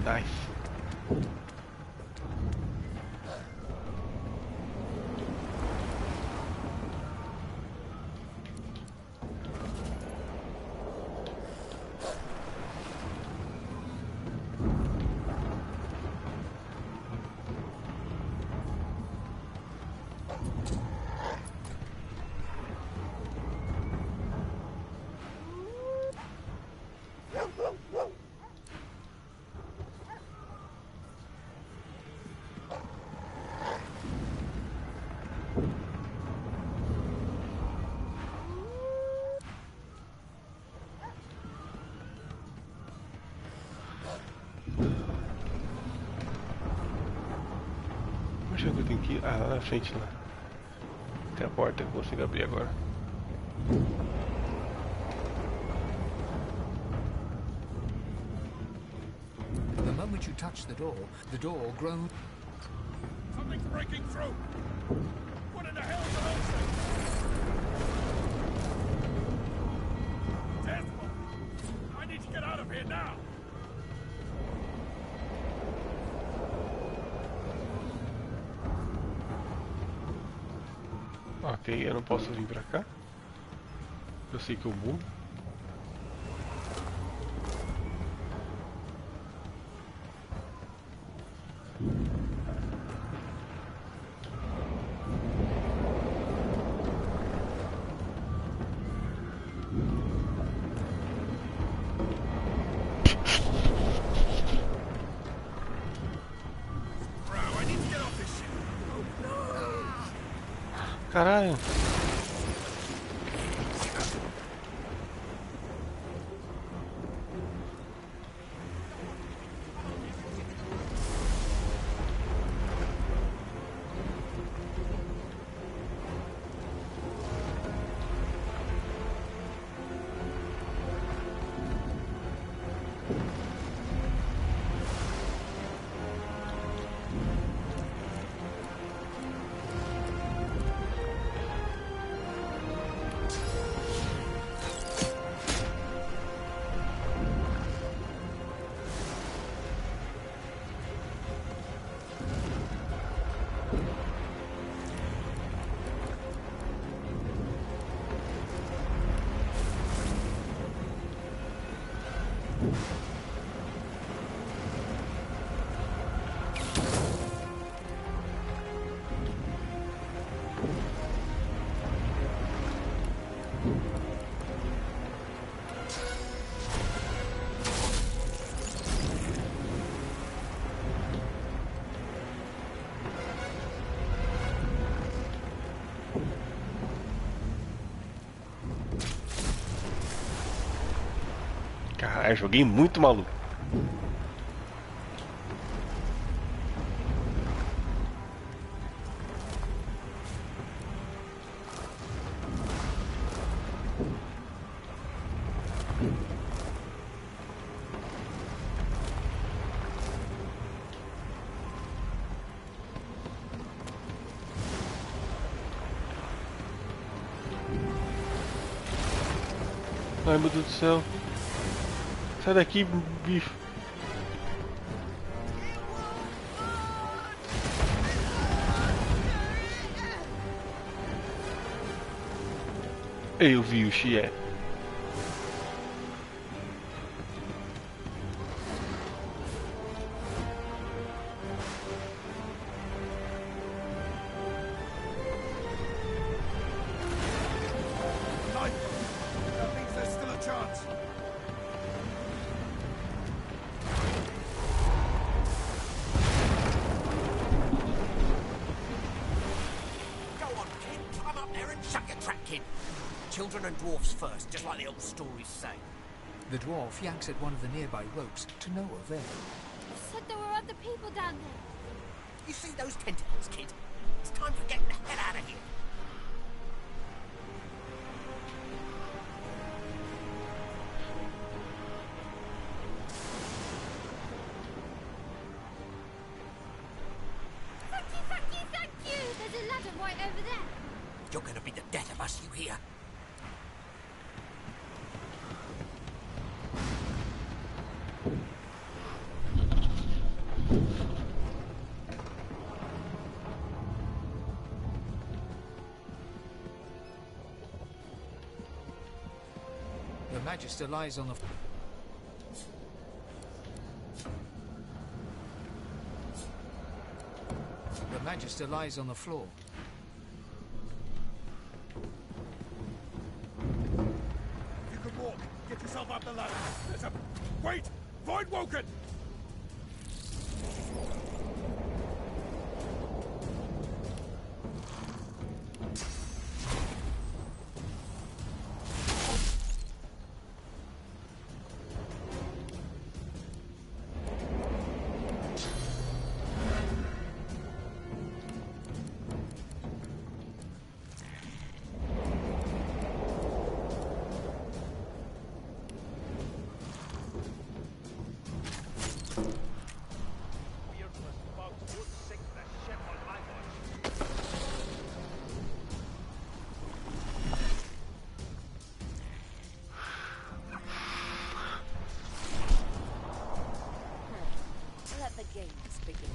Nice. Onde é que eu tenho que ir? Ah, lá na frente lá. Tem a porta que eu consigo abrir agora. The moment you touch the door groans. Something's breaking through. What in the hell are those things? Desmond, I need to get out of here now. Ok, eu não posso vir pra cá. Eu sei que eu vou. Caralho. Caralho, joguei muito maluco. Ai, meu Deus do céu. Sai daqui, bicho. Eu vi o Xie. Children and dwarfs first, just like the old stories say. The dwarf yanks at one of the nearby ropes to no avail. You said there were other people down there. You see those tentacles, kid? It's time for getting the hell out of here. Thank you! There's a ladder right over there. You're gonna be the death of us, you hear? The Magister lies on the... The Magister lies on the floor. You can walk. Get yourself up the ladder. There's a... Wait! Void Woken! Let the games begin.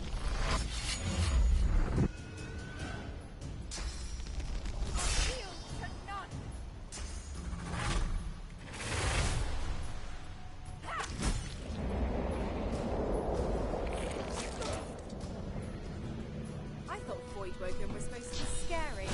was supposed to be scary.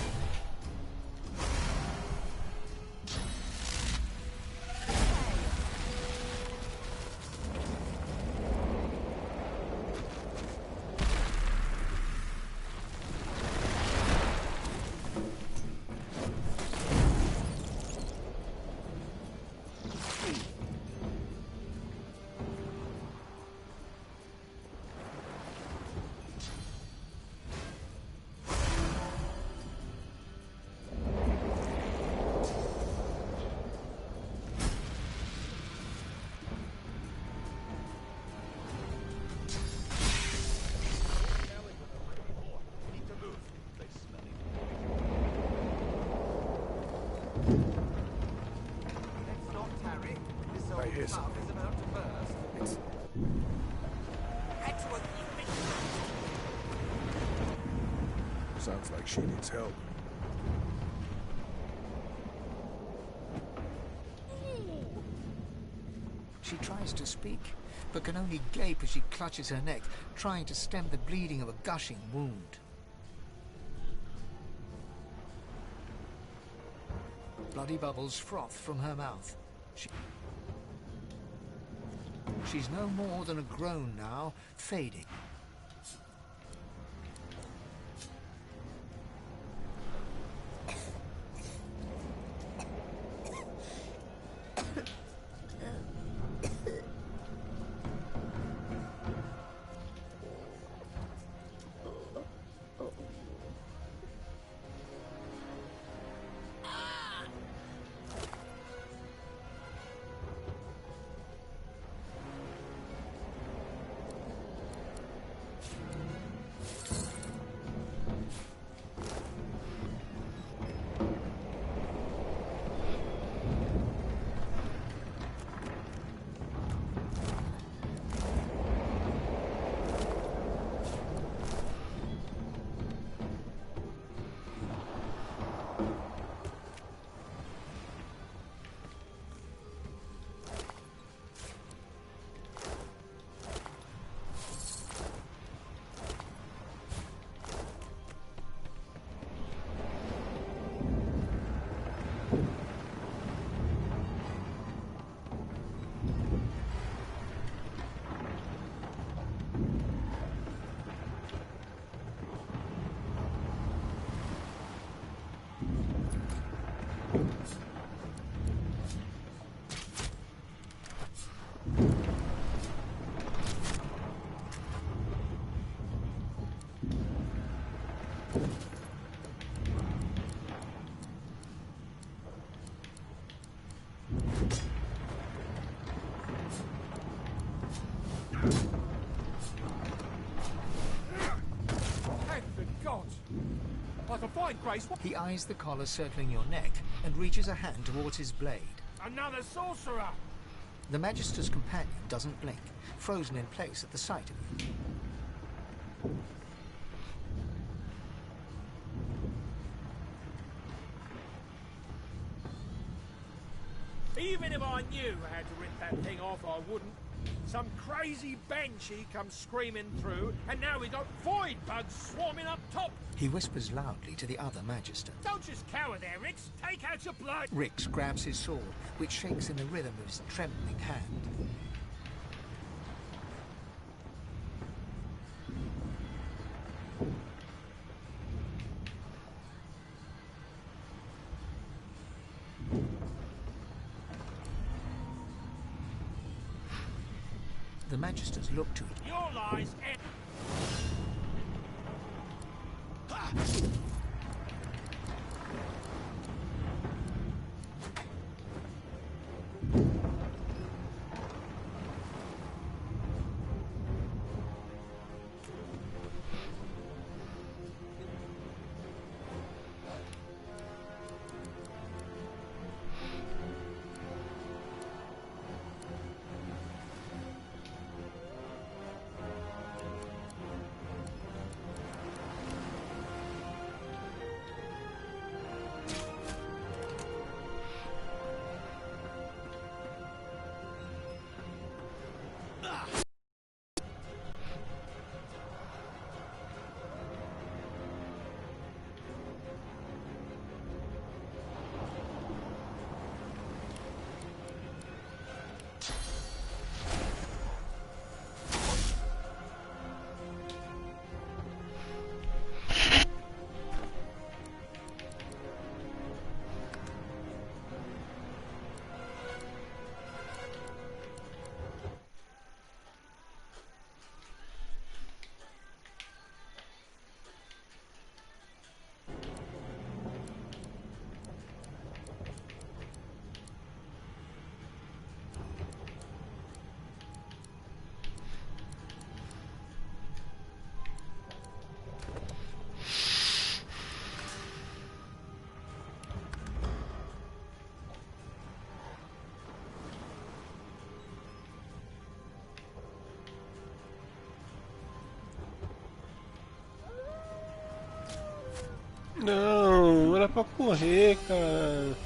I hear something. Sounds like she needs help. She tries to speak, but can only gape as she clutches her neck, trying to stem the bleeding of a gushing wound. Bloody bubbles froth from her mouth. She's no more than a groan now, fading. He eyes the collar circling your neck and reaches a hand towards his blade. Another sorcerer! The Magister's companion doesn't blink, frozen in place at the sight of you. Even if I knew how to rip that thing off, I wouldn't. Some crazy banshee comes screaming through, and now we got void bugs swarming up top. He whispers loudly to the other Magister. Don't just cower there, Rix. Take out your blood. Rix grabs his sword, which shakes in the rhythm of his trembling hand. The Magisters look to it. Your lies end. Não, era pra correr, cara.